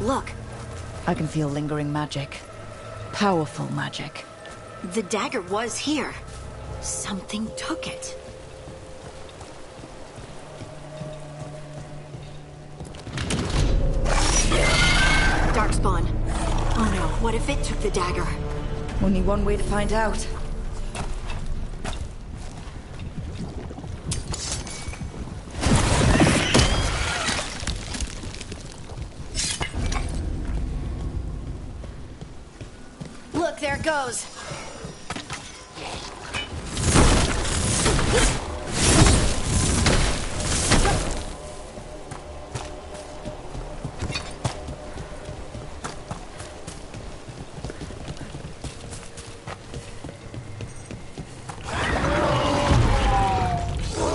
Look, I can feel lingering magic. Powerful magic. the dagger was here. Something took it. Darkspawn. Oh no, what if it took the dagger? Only one way to find out. Look, there it goes.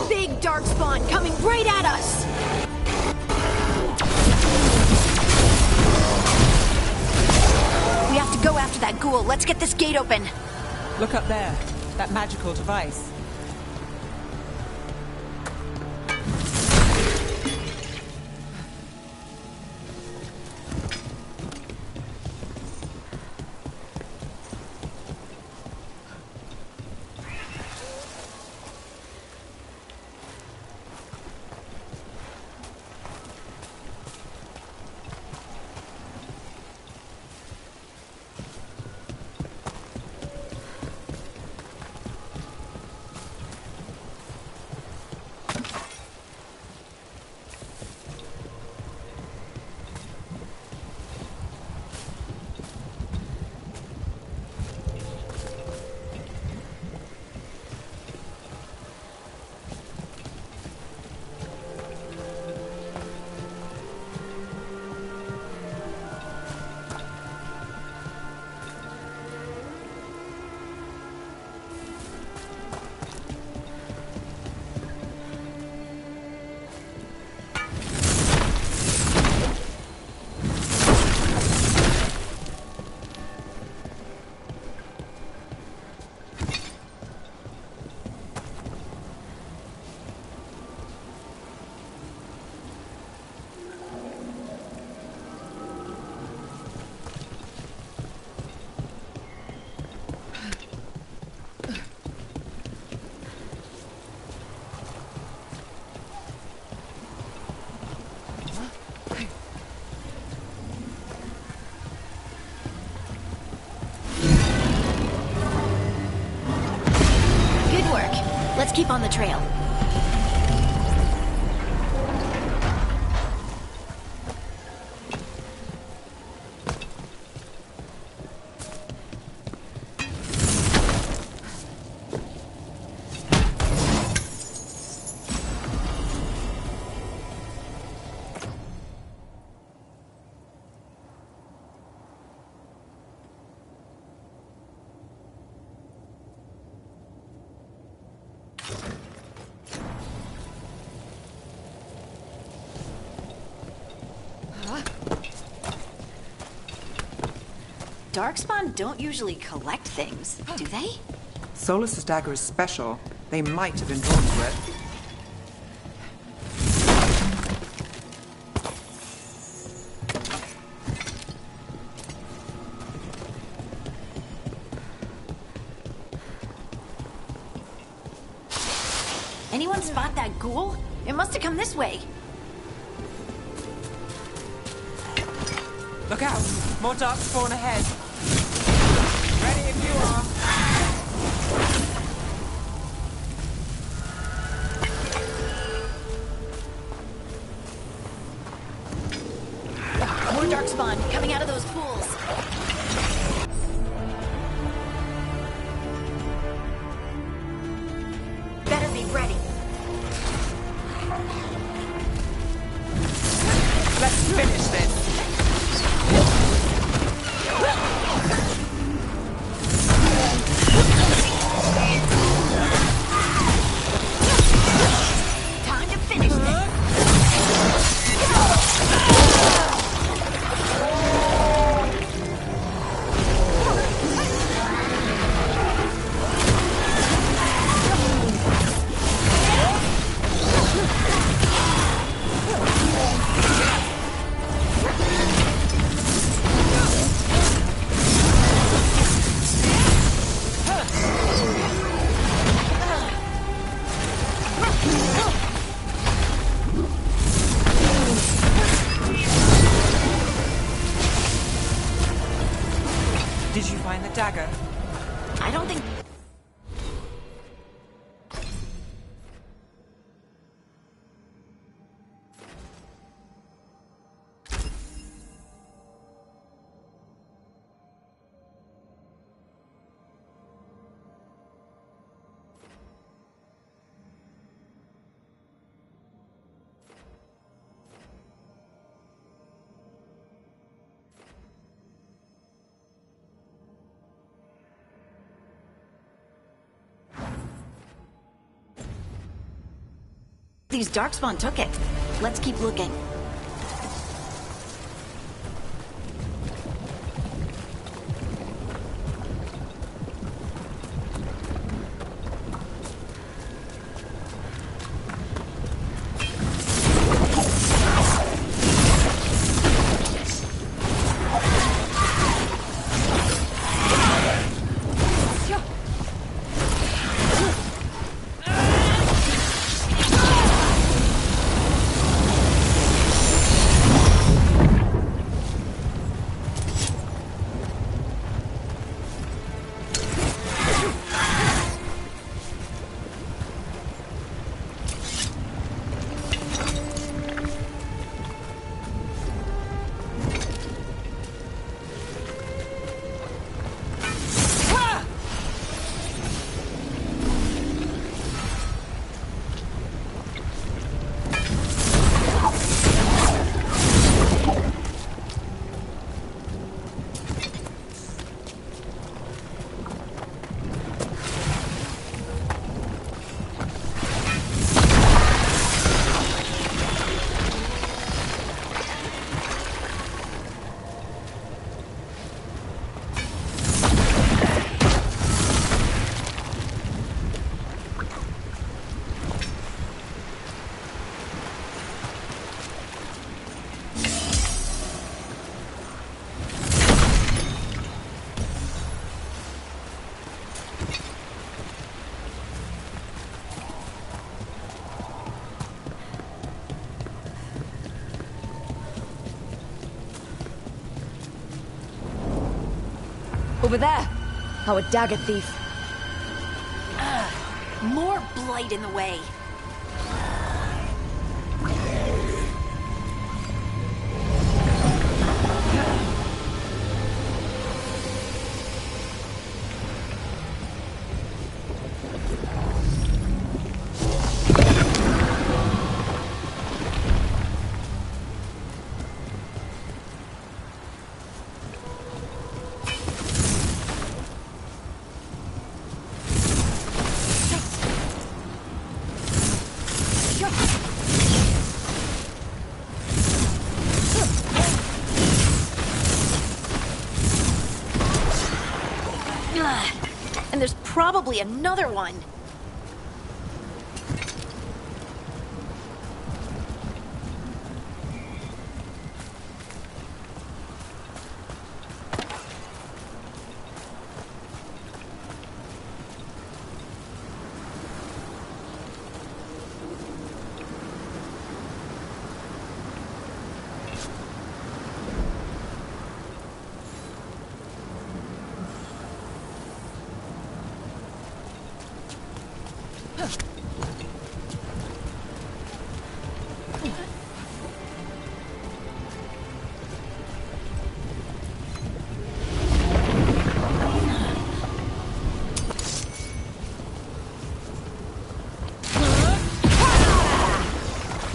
Big Darkspawn coming right at us! We have to go after that ghoul. Let's get this gate open. Look up there. That magical device. Let's keep on the trail. Darkspawn don't usually collect things, do they? Solus's dagger is special. They might have been drawn to it. Anyone spot that ghoul? It must have come this way. Look out! More dark spawn ahead. Ready if you are. More Darkspawn coming out of those pools. Better be ready. Let's finish this. Time to finish this. Did you find the dagger? I don't think... These Darkspawn took it. Let's keep looking. Over there! Our dagger thief. More blight in the way. And there's probably another one.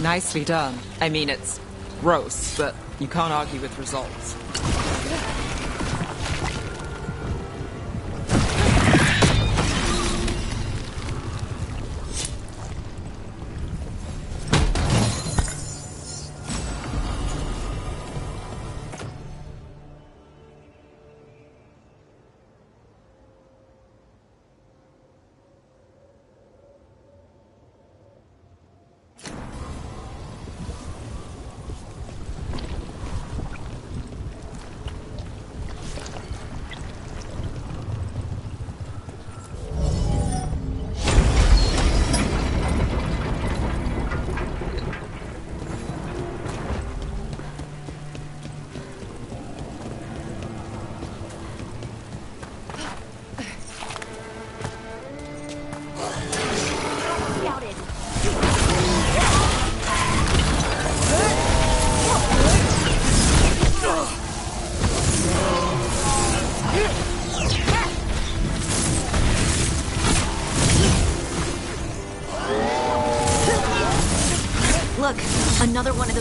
Nicely done. I mean, it's gross, but you can't argue with results.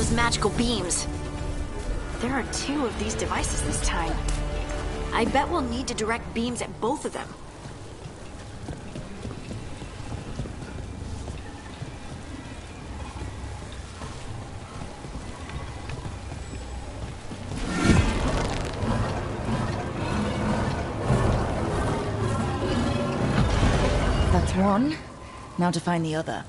those magical beams. There are 2 of these devices this time. I bet we'll need to direct beams at both of them. That's one. Now to find the other.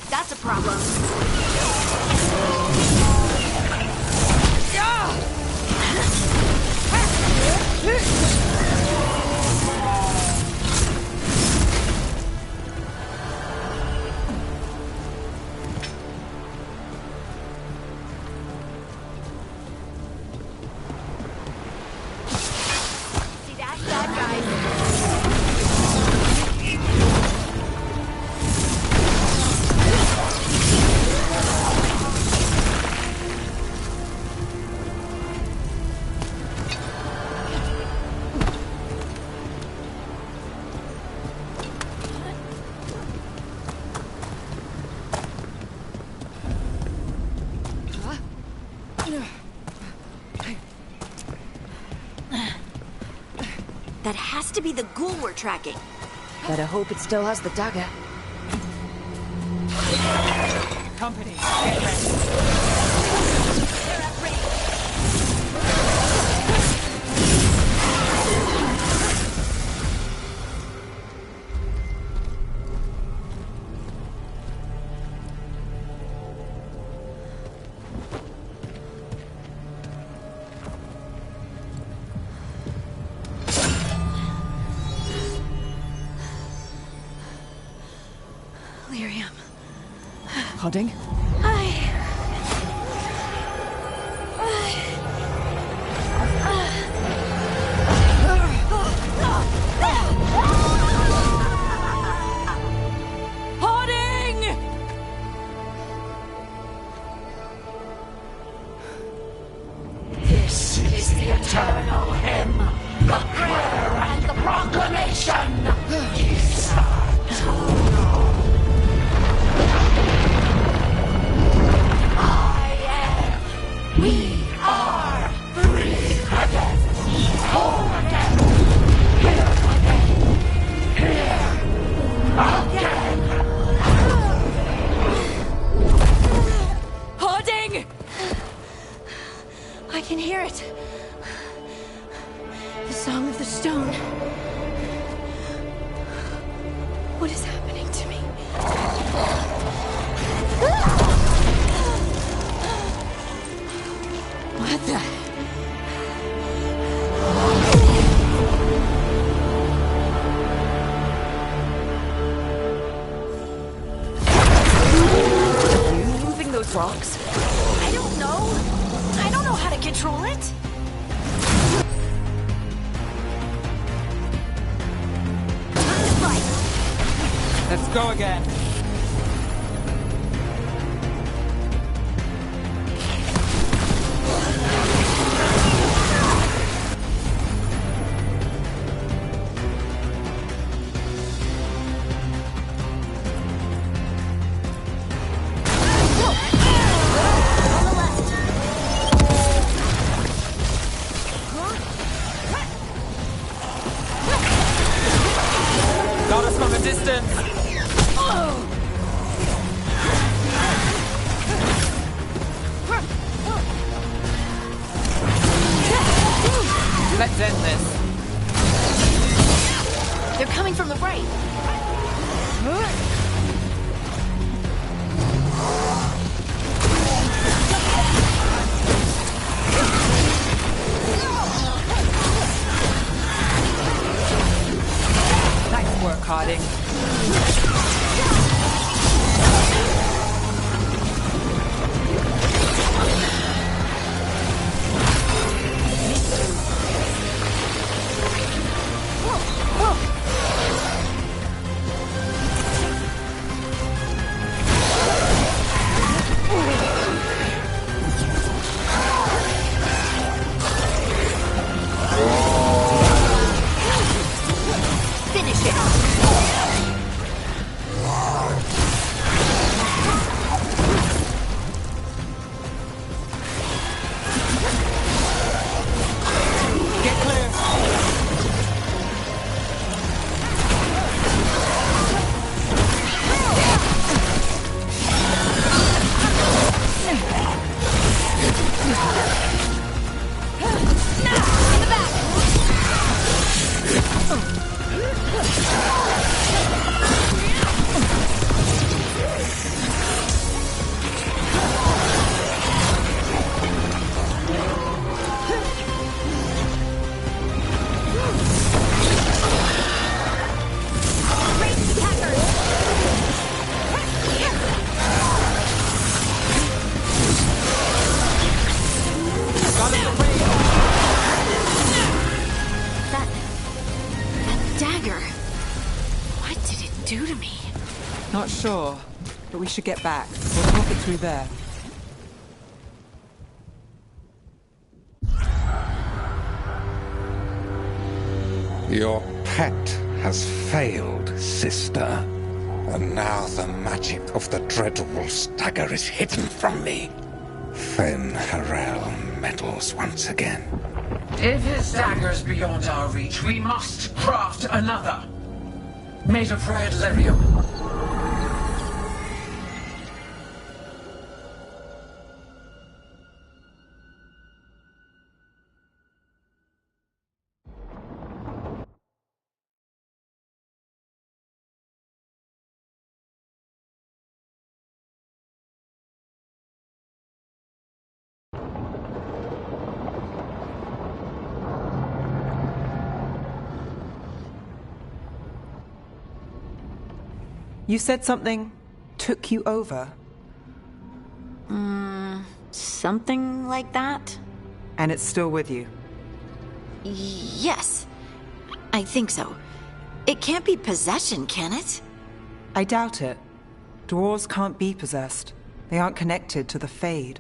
That's a problem. See that? Bad guys. That has to be the ghoul we're tracking. Better hope it still has the dagger. Company, get ready. Lyrium. Hodding? Hoarding! This is the eternal hymn, the prayer and the proclamation. We are free again, whole again, here again. Hoarding! I can hear it. The song of the stone. What is happening to me? What the? Are you moving those rocks? I don't know. I don't know how to control it. Let's go again. Let's end this. They're coming from the right. Nice work, Harding. Finish it. Get clear. That dagger. What did it do to me? Not sure, but we should get back. We'll talk it through there. Your pet has failed, sister. And now the magic of the Dreadwolf's dagger is hidden from me. Fen Harel meddles once again. If his dagger's beyond our reach, we must craft another. Made of red lyrium. You said something took you over, Something like that? and it's still with you. Yes. I think so. It can't be possession, can it? I doubt it. Dwarves can't be possessed. They aren't connected to the Fade.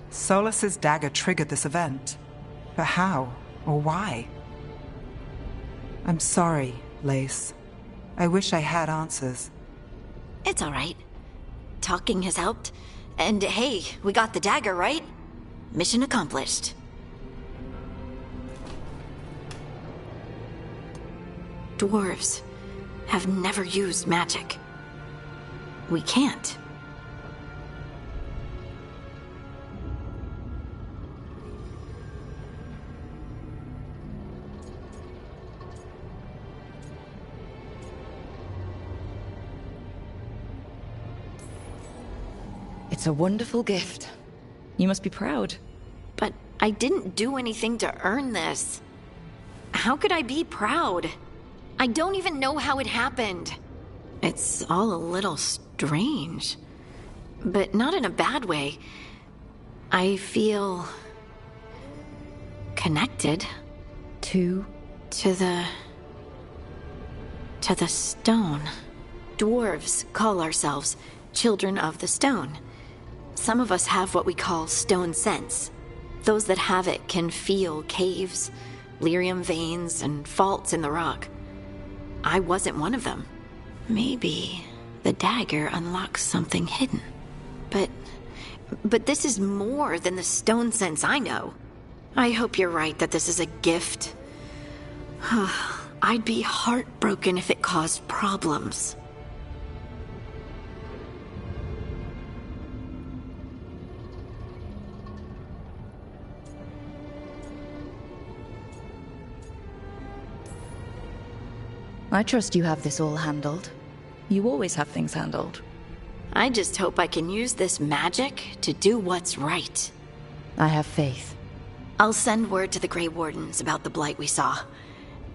Solas's dagger triggered this event. But how? Or why? I'm sorry, Lace. I wish I had answers. It's all right. Talking has helped. And hey, we got the dagger, right? Mission accomplished. Dwarves have never used magic. We can't. It's a wonderful gift. You must be proud. But I didn't do anything to earn this. How could I be proud? I don't even know how it happened. It's all a little strange. But not in a bad way. I feel... connected. To To the stone. Dwarves call ourselves children of the stone. Some of us have what we call stone sense. Those that have it can feel caves, lyrium veins, and faults in the rock. I wasn't one of them. Maybe the dagger unlocks something hidden. But this is more than the stone sense I know. I hope you're right that this is a gift. I'd be heartbroken if it caused problems. I trust you have this all handled. You always have things handled. I just hope I can use this magic to do what's right. I have faith. I'll send word to the Grey Wardens about the blight we saw.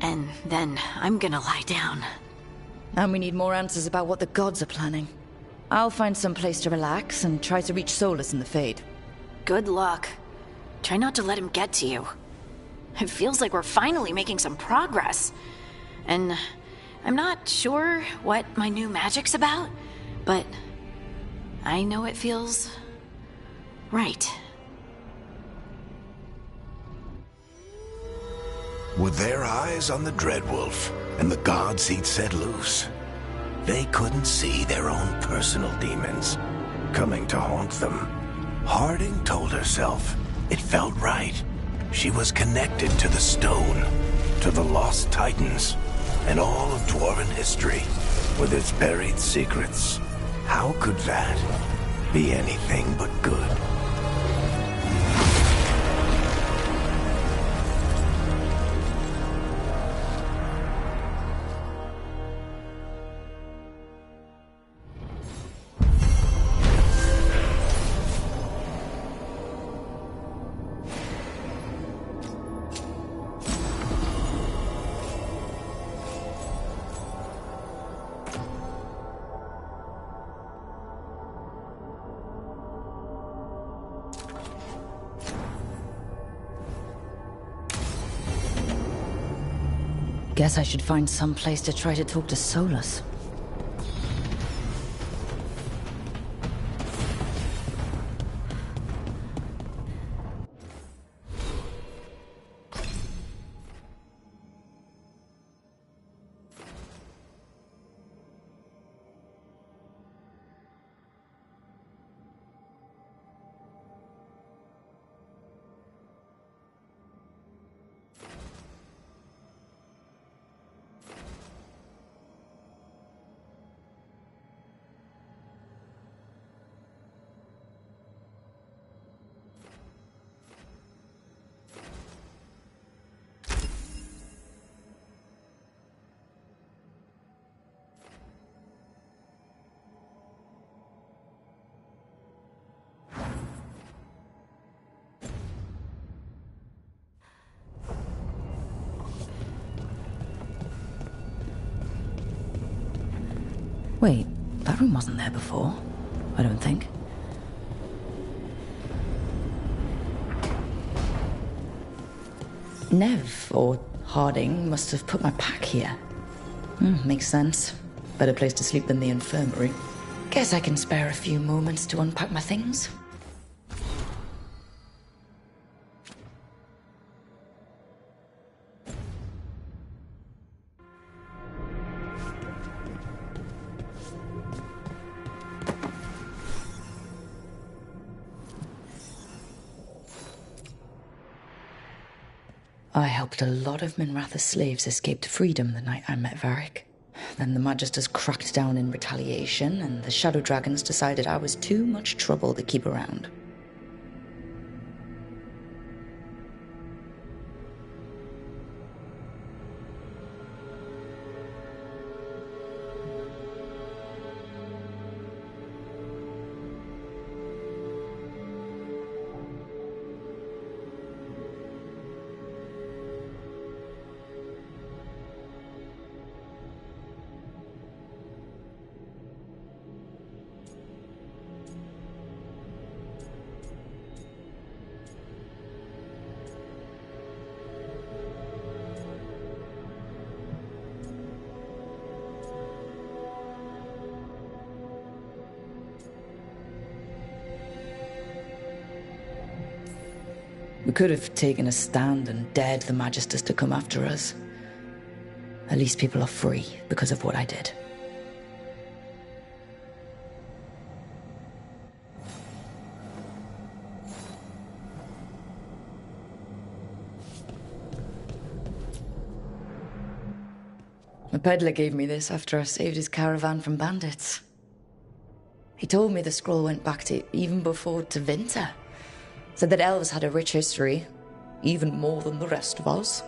And then I'm gonna lie down. And we need more answers about what the gods are planning. I'll find some place to relax and try to reach Solus in the Fade. Good luck. Try not to let him get to you. It feels like we're finally making some progress. And I'm not sure what my new magic's about, but I know it feels right. With their eyes on the Dreadwolf and the gods he'd set loose, they couldn't see their own personal demons coming to haunt them. Harding told herself it felt right. She was connected to the stone, to the lost titans, and all of Dwarven history, with its buried secrets. How could that be anything but good? Guess I should find some place to try to talk to Solus. Wait, that room wasn't there before. I don't think. Nev, or Harding, must have put my pack here. Makes sense. Better place to sleep than the infirmary. Guess I can spare a few moments to unpack my things. I helped a lot of Minratha's slaves escape to freedom the night I met Varric. Then the Magisters cracked down in retaliation, and the Shadow Dragons decided I was too much trouble to keep around. We could have taken a stand and dared the Magisters to come after us. At least people are free because of what I did. The peddler gave me this after I saved his caravan from bandits. He told me the scroll went back to even before Tevinter. Said that elves had a rich history, even more than the rest of us.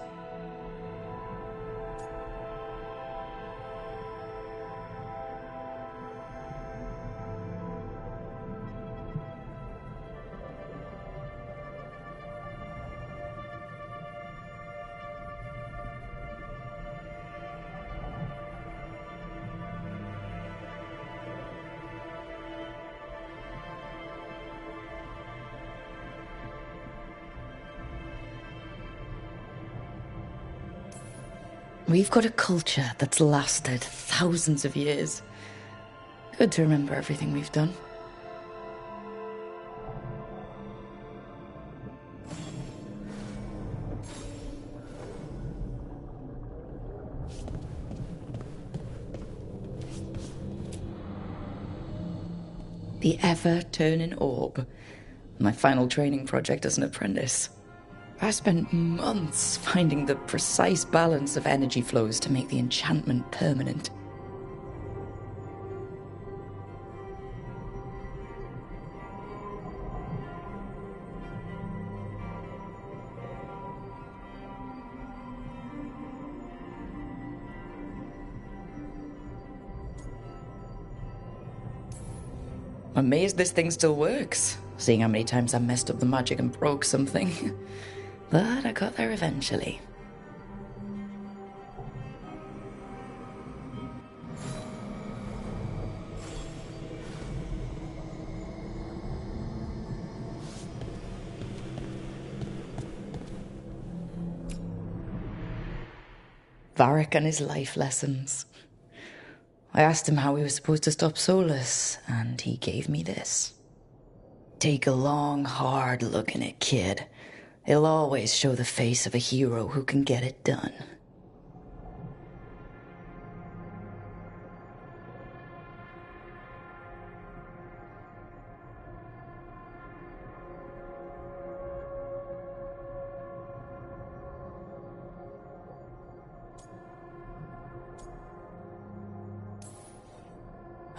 We've got a culture that's lasted thousands of years. Good to remember everything we've done. The ever-turning orb. My final training project as an apprentice. I spent months finding the precise balance of energy flows to make the enchantment permanent. I'm amazed this thing still works, seeing how many times I messed up the magic and broke something. But I got there eventually. Varric and his life lessons. I asked him how we were supposed to stop Solus, and he gave me this. Take a long, hard look in it, kid. It'll always show the face of a hero who can get it done.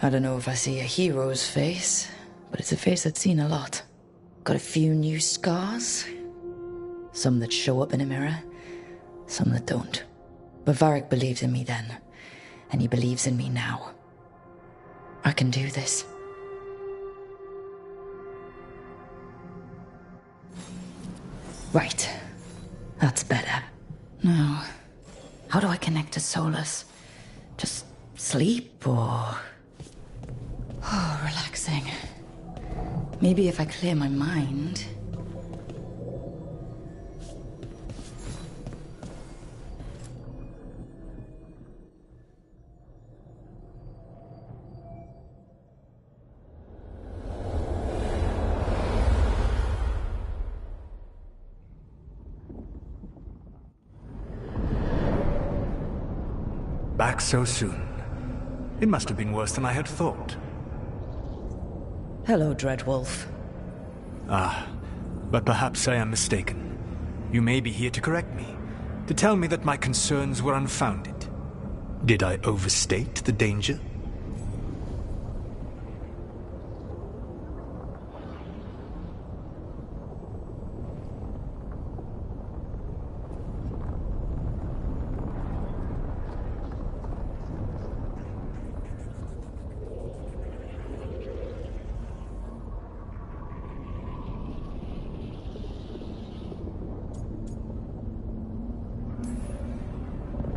I don't know if I see a hero's face, but it's a face I've seen a lot. Got a few new scars. Some that show up in a mirror, some that don't. But Varric believed in me then, and he believes in me now. I can do this. Right. That's better. Now, how do I connect to Solus? Just sleep or... Oh, relaxing. Maybe if I clear my mind... Back so soon. It must have been worse than I had thought. Hello, Dreadwolf. Ah, but perhaps I am mistaken. You may be here to correct me, to tell me that my concerns were unfounded. Did I overstate the danger?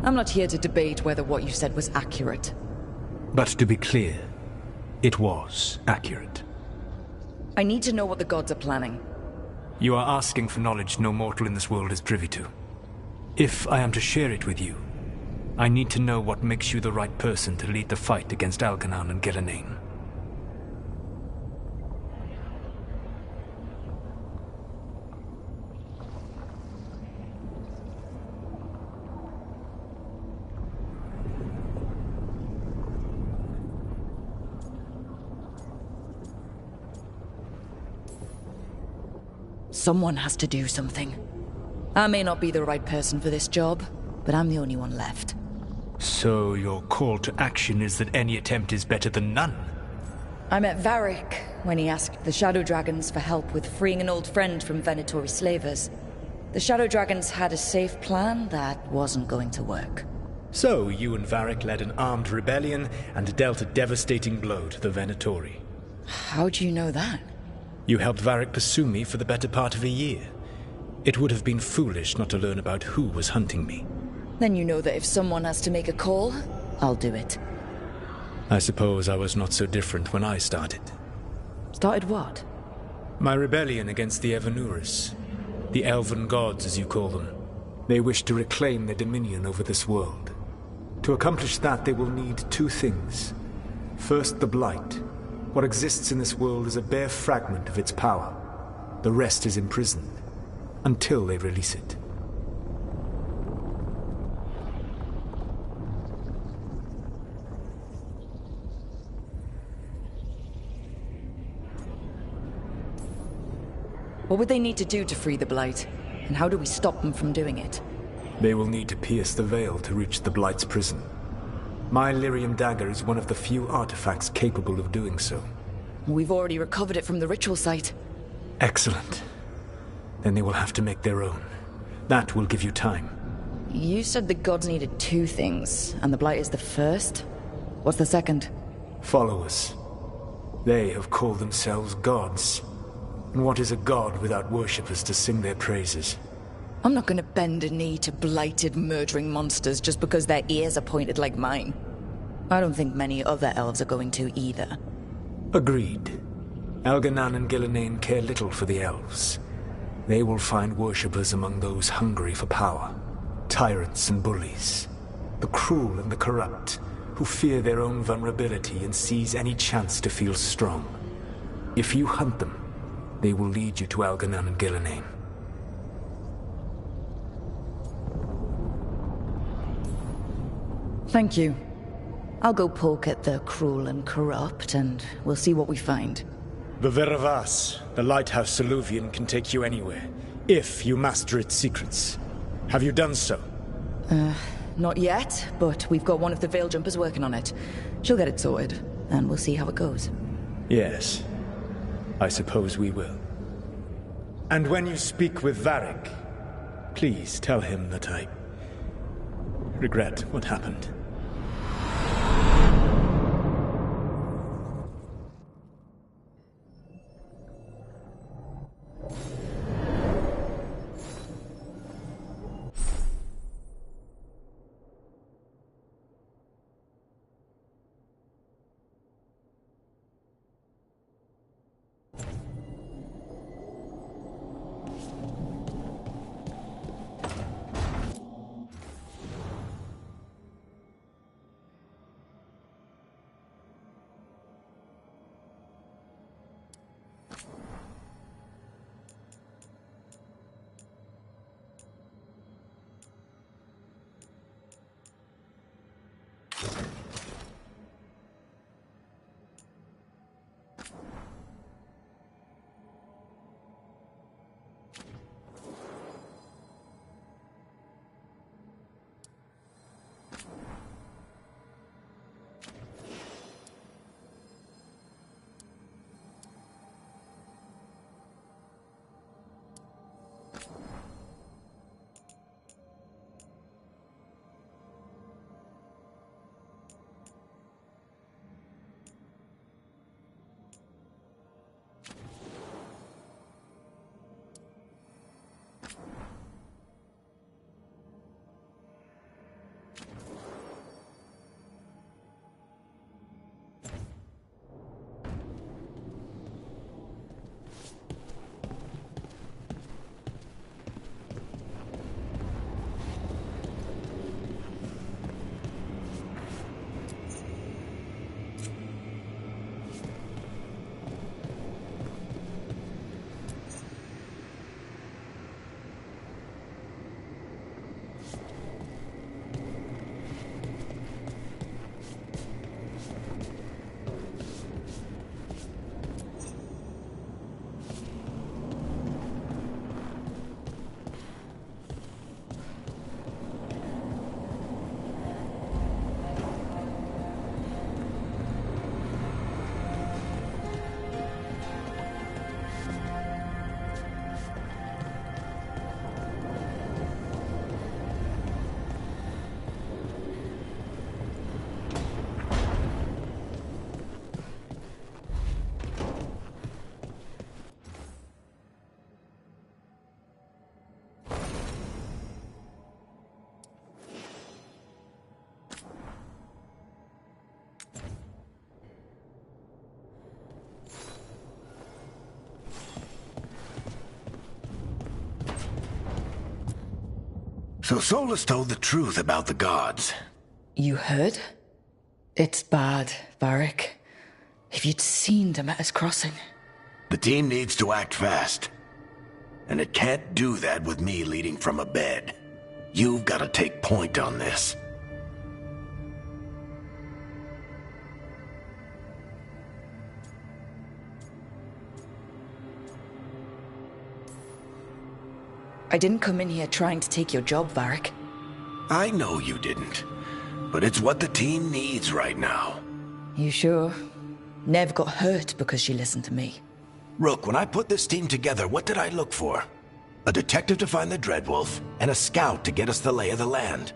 I'm not here to debate whether what you said was accurate. But to be clear, it was accurate. I need to know what the gods are planning. You are asking for knowledge no mortal in this world is privy to. If I am to share it with you, I need to know what makes you the right person to lead the fight against Algernon and Gillenane. Someone has to do something. I may not be the right person for this job, but I'm the only one left. So your call to action is that any attempt is better than none? I met Varric when he asked the Shadow Dragons for help with freeing an old friend from Venatori slavers. The Shadow Dragons had a safe plan that wasn't going to work. So you and Varric led an armed rebellion and dealt a devastating blow to the Venatori. How do you know that? You helped Varric pursue me for the better part of a year. It would have been foolish not to learn about who was hunting me. Then you know that if someone has to make a call, I'll do it. I suppose I was not so different when I started. Started what? My rebellion against the Evanuris. The elven gods, as you call them. They wish to reclaim their dominion over this world. To accomplish that, they will need two things. First, the Blight. What exists in this world is a bare fragment of its power. The rest is imprisoned, until they release it. What would they need to do to free the Blight? And how do we stop them from doing it? They will need to pierce the veil to reach the Blight's prison. My lyrium dagger is one of the few artifacts capable of doing so. We've already recovered it from the ritual site. Excellent. Then they will have to make their own. That will give you time. You said the gods needed two things, and the Blight is the first? What's the second? Followers. They have called themselves gods. And what is a god without worshippers to sing their praises? I'm not gonna bend a knee to blighted, murdering monsters just because their ears are pointed like mine. I don't think many other elves are going to either. Agreed. Elganan and Gillenane care little for the elves. They will find worshippers among those hungry for power. Tyrants and bullies. The cruel and the corrupt, who fear their own vulnerability and seize any chance to feel strong. If you hunt them, they will lead you to Elganan and Gillenane. Thank you. I'll go poke at the cruel and corrupt, and we'll see what we find. The Veravas, the lighthouse Soluvian, can take you anywhere, if you master its secrets. Have you done so? Not yet, but we've got one of the Veil Jumpers working on it. She'll get it sorted, and we'll see how it goes. Yes. I suppose we will. And when you speak with Varric, please tell him that I regret what happened. So Solus told the truth about the gods. You heard? It's bad, Varric. If you'd seen Demeter's crossing. The team needs to act fast. And it can't do that with me leading from a bed. You've got to take point on this. I didn't come in here trying to take your job, Varric. I know you didn't. But it's what the team needs right now. You sure? Nev got hurt because she listened to me. Rook, when I put this team together, what did I look for? A detective to find the Dreadwolf, and a scout to get us the lay of the land.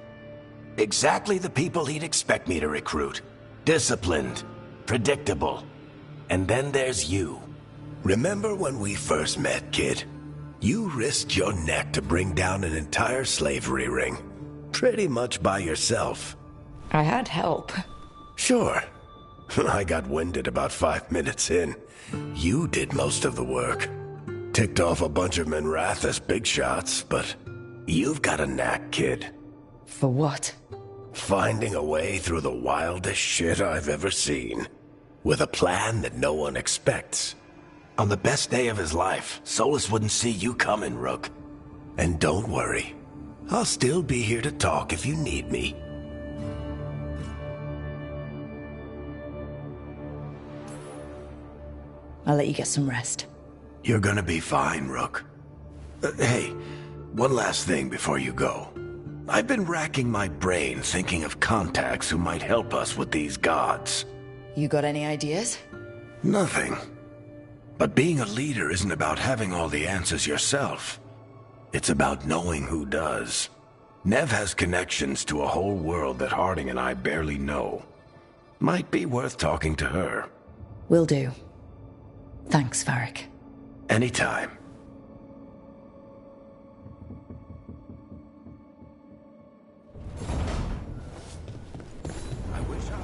Exactly the people he'd expect me to recruit. Disciplined, predictable. And then there's you. Remember when we first met, kid? You risked your neck to bring down an entire slavery ring. Pretty much by yourself. I had help. Sure. I got winded about 5 minutes in. You did most of the work. Ticked off a bunch of Menrath's big shots, but you've got a knack, kid. For what? Finding a way through the wildest shit I've ever seen. With a plan that no one expects. On the best day of his life, Solus wouldn't see you coming, Rook. And don't worry. I'll still be here to talk if you need me. I'll let you get some rest. You're gonna be fine, Rook. Hey, one last thing before you go. I've been racking my brain thinking of contacts who might help us with these gods. You got any ideas? Nothing. But being a leader isn't about having all the answers yourself. It's about knowing who does. Nev has connections to a whole world that Harding and I barely know. Might be worth talking to her. Will do. Thanks, Varric. Anytime. I wish I...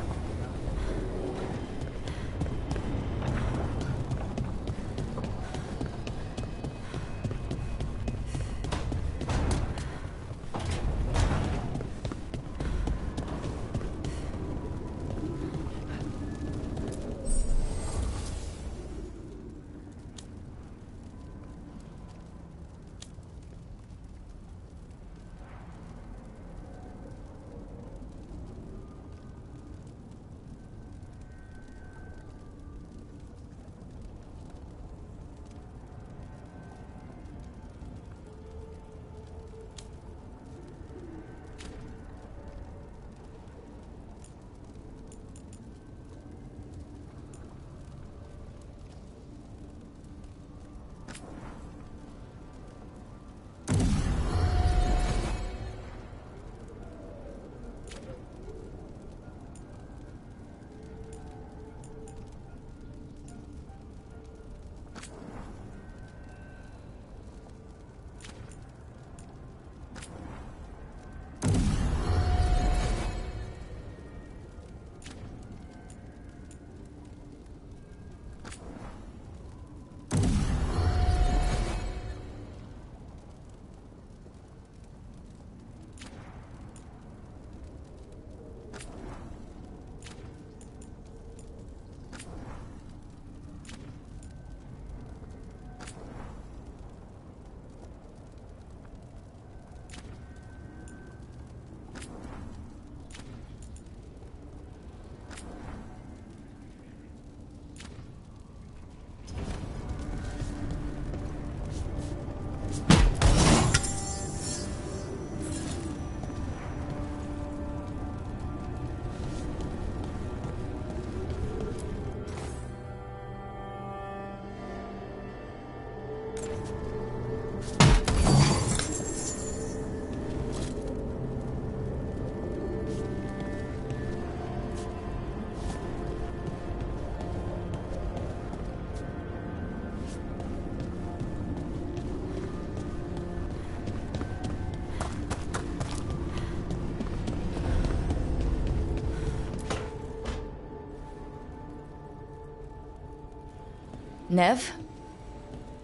Nev?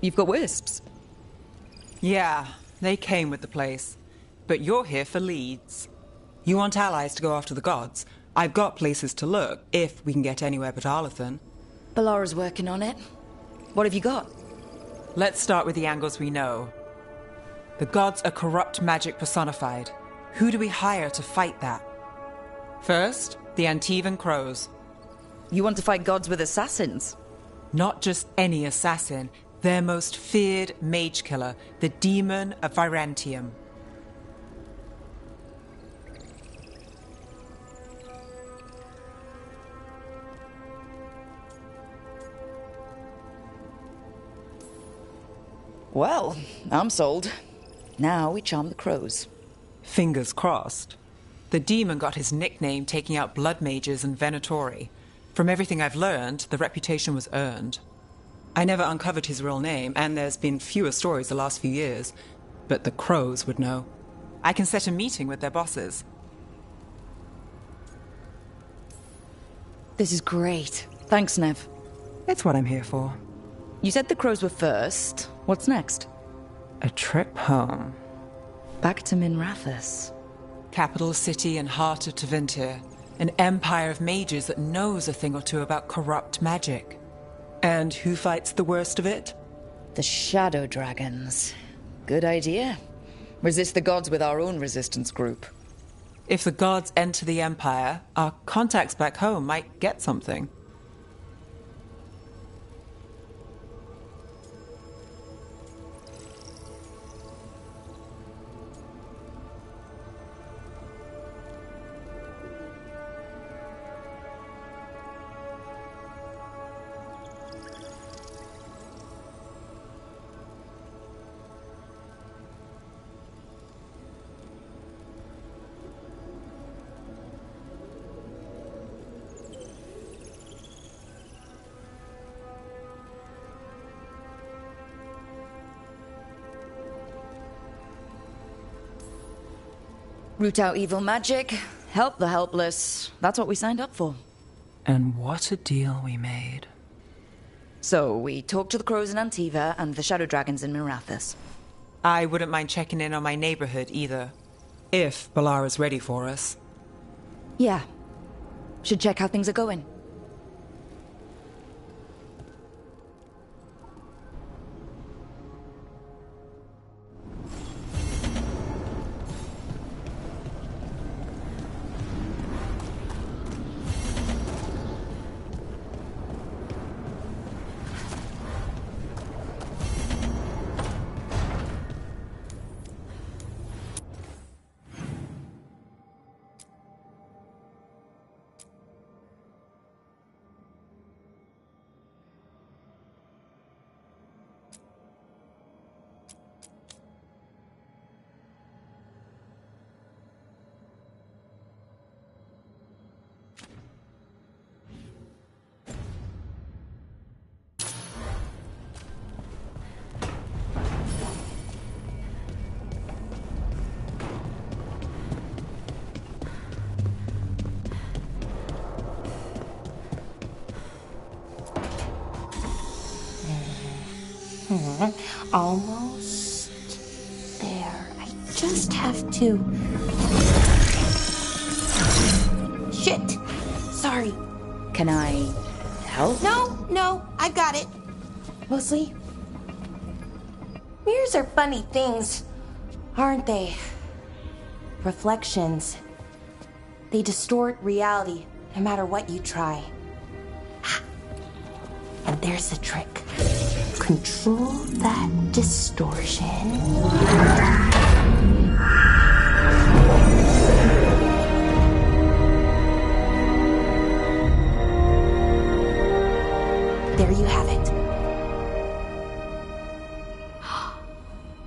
You've got wisps. Yeah, they came with the place. but you're here for leads. You want allies to go after the gods? I've got places to look, if we can get anywhere but Arlathan. Balara's working on it. What have you got? Let's start with the angles we know. The gods are corrupt magic personified. Who do we hire to fight that? First, the Antivan Crows. You want to fight gods with assassins? Not just any assassin, their most feared mage killer, the Demon of Virantium. Well, I'm sold. Now we charm the crows. Fingers crossed. The demon got his nickname taking out blood mages and Venatori. From everything I've learned, the reputation was earned. I never uncovered his real name, and there's been fewer stories the last few years, but the crows would know. I can set a meeting with their bosses. This is great. Thanks, Nev. It's what I'm here for. You said the crows were first. What's next? A trip home. Back to Minrathous. Capital city and heart of Tevinter. An empire of mages that knows a thing or two about corrupt magic. And who fights the worst of it? The Shadow Dragons. Good idea. Resist the gods with our own resistance group. If the gods enter the empire, our contacts back home might get something. Root out evil magic, help the helpless. That's what we signed up for. And what a deal we made. So, we talked to the crows in Antiva and the Shadow Dragons in Minrathous. I wouldn't mind checking in on my neighborhood either. If Balara's ready for us. Yeah. Should check how things are going. Almost there. I just have to... Shit! Sorry. Can I help? No, I got it. Mostly. Mirrors are funny things, aren't they? Reflections. They distort reality, no matter what you try. And there's the trick. Control that distortion. There you have it.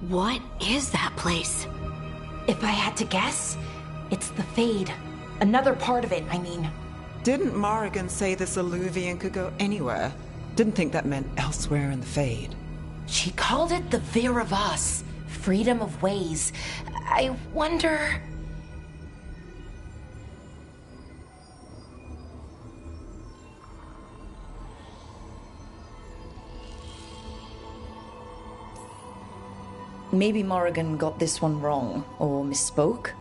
What is that place? If I had to guess, it's the Fade. Another part of it, I mean. Didn't Morrigan say this Alluvian could go anywhere? Didn't think that meant elsewhere in the Fade. She called it the Vir of Us, freedom of ways. I wonder... Maybe Morrigan got this one wrong, or misspoke?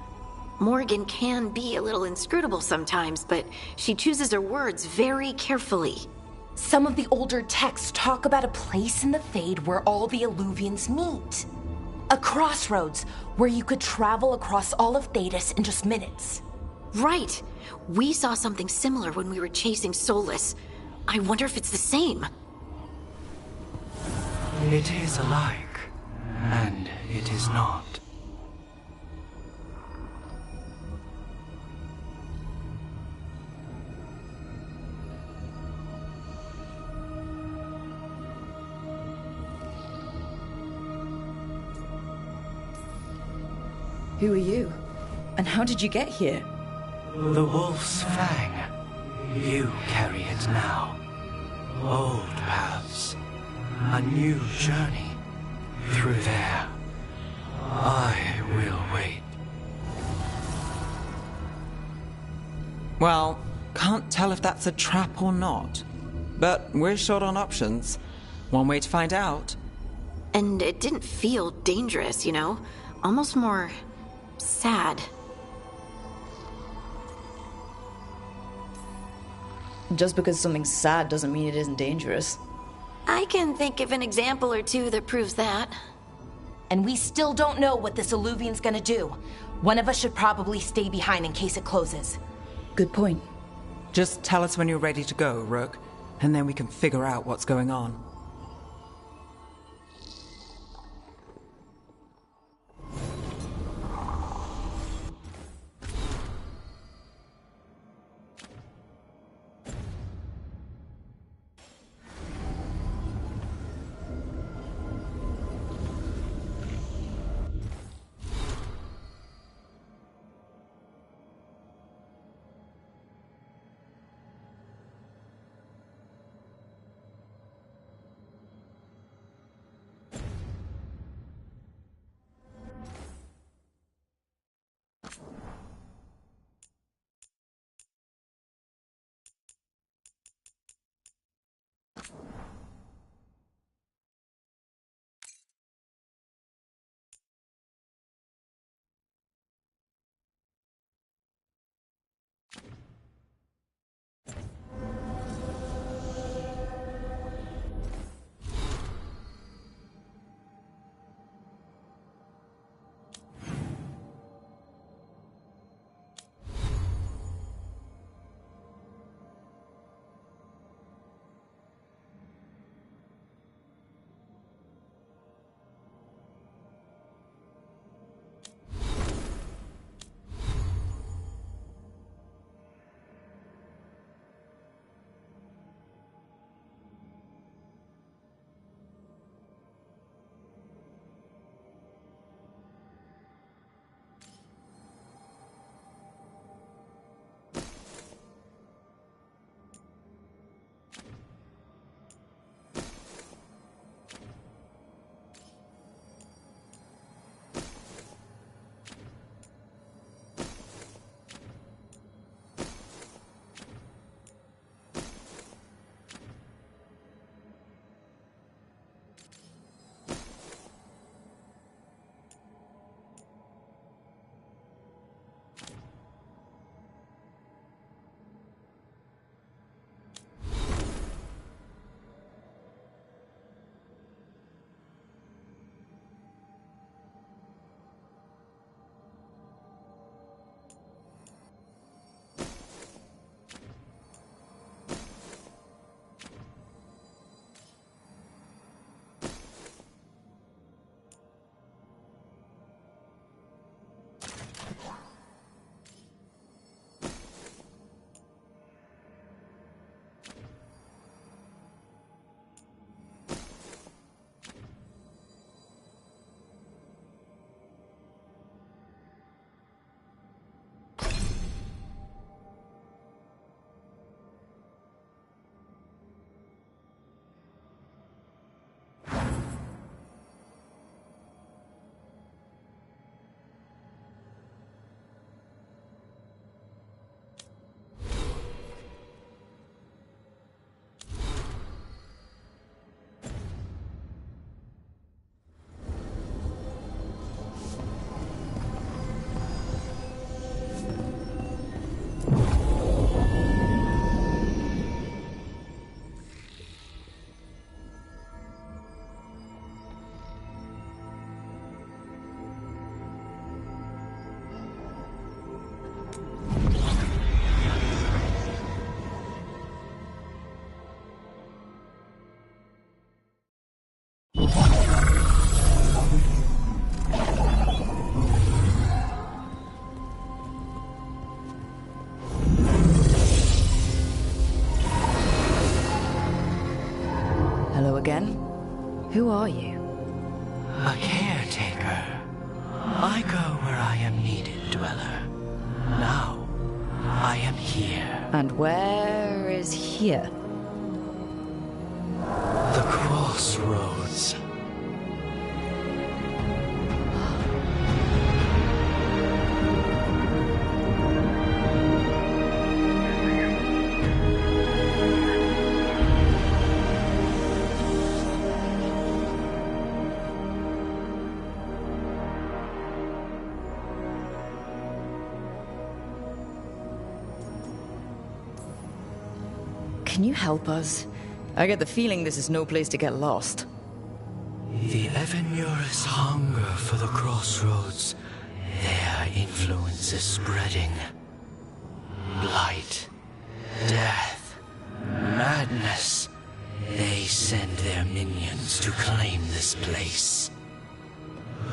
Morgan can be a little inscrutable sometimes, but she chooses her words very carefully. Some of the older texts talk about a place in the Fade where all the Illuvians meet. A crossroads where you could travel across all of Thedas in just minutes. Right. We saw something similar when we were chasing Solus. I wonder if it's the same. It is alike, and it is not. Who are you? And how did you get here? The Wolf's Fang. You carry it now. Old paths. A new journey. Through there. I will wait. Well, can't tell if that's a trap or not. But we're short on options. One way to find out. And it didn't feel dangerous, you know? Almost more sad. Just because something's sad doesn't mean it isn't dangerous. I can think of an example or two that proves that. And we still don't know what this Illuvian's gonna do. One of us should probably stay behind in case it closes. Good point. Just tell us when you're ready to go, Rook, and then we can figure out what's going on. Who are you? A caretaker. I go where I am needed, Dweller. Now, I am here. And where is here? The crossroads. Can you help us? I get the feeling this is no place to get lost. The Evanurus hunger for the crossroads. Their influence is spreading. Blight, death, madness. They send their minions to claim this place.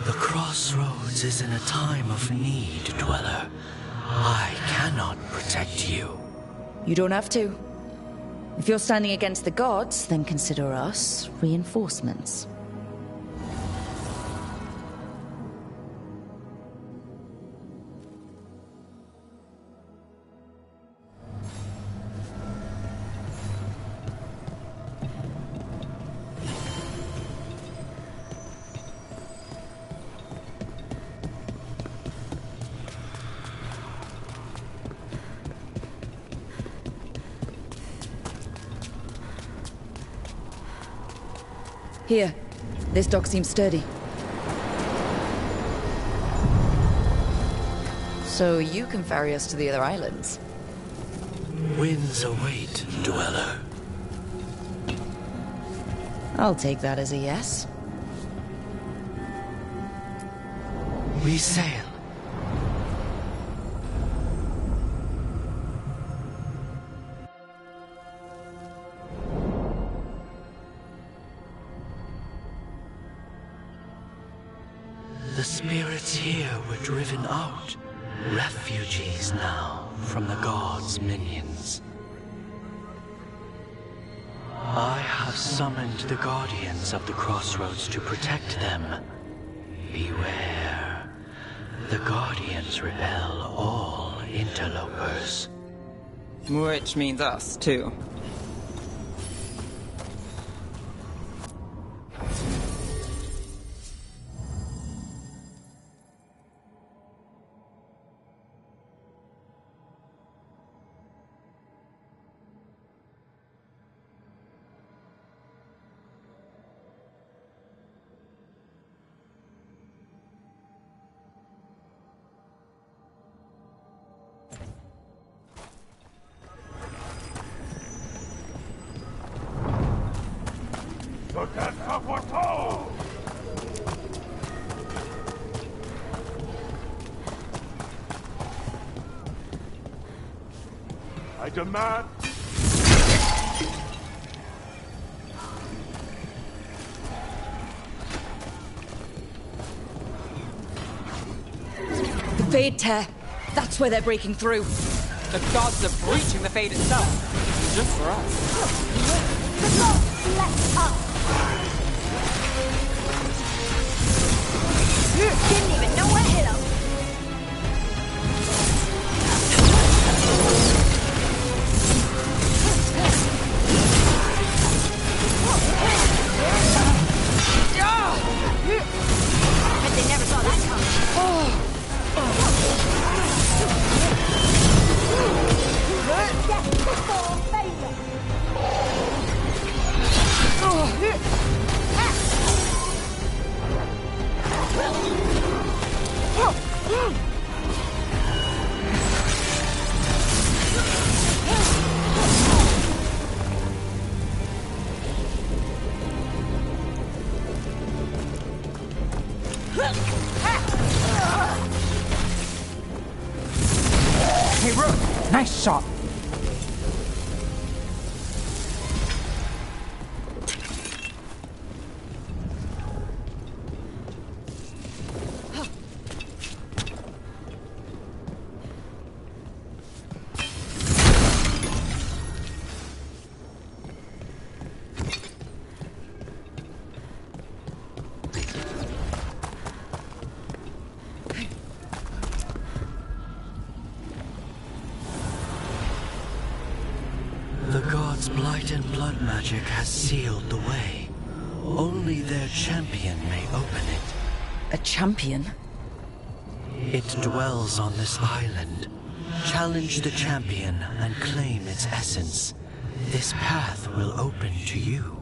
The crossroads is in a time of need, Dweller. I cannot protect you. You don't have to. If you're standing against the gods, then consider us reinforcements. Here. This dock seems sturdy. So you can ferry us to the other islands? Winds await, Dweller. I'll take that as a yes. We sail. The spirits here were driven out. Refugees now from the gods' minions. I have summoned the guardians of the crossroads to protect them. Beware. The guardians repel all interlopers. Which means us, too. I demand... The Fade Tear. That's where they're breaking through. The gods are breaching the Fade itself. Just for us. The gods let up! Didn't even know what hit him! Bet they never saw that coming. Death before failure! Hey, Rook! Nice shot! Its blight and blood magic has sealed the way. Only their champion may open it. A champion? It dwells on this island. Challenge the champion and claim its essence. This path will open to you.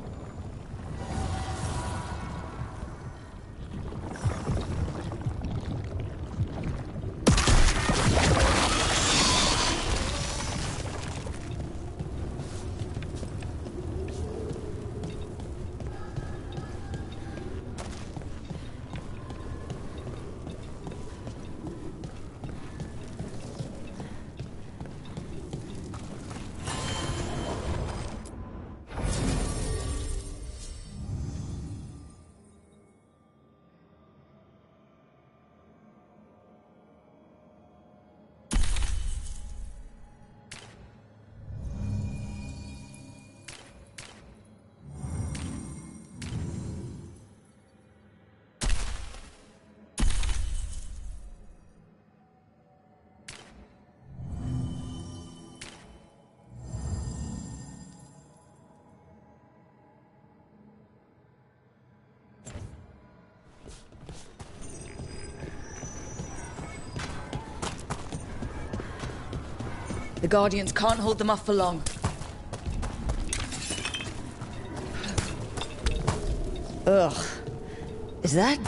The Guardians can't hold them off for long. Ugh. Is that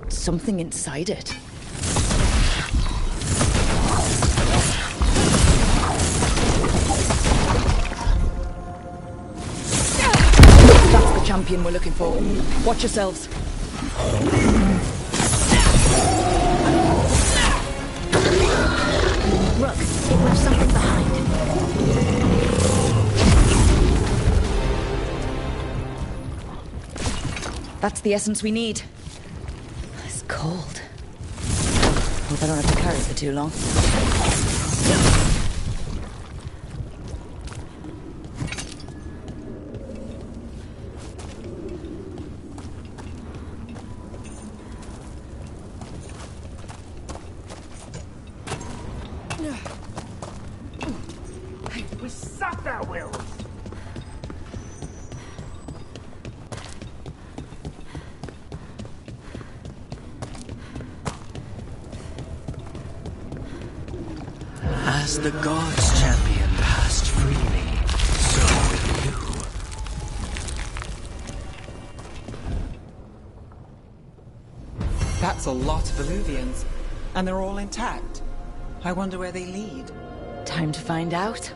something inside it? That's the champion we're looking for. Watch yourselves. Look, it left something behind. That's the essence we need. It's cold. Hope I don't have to carry it for too long. We sucked our wills. As the gods' champion passed freely, so will you. That's a lot of Illuvians, and they're all intact. I wonder where they lead. Time to find out.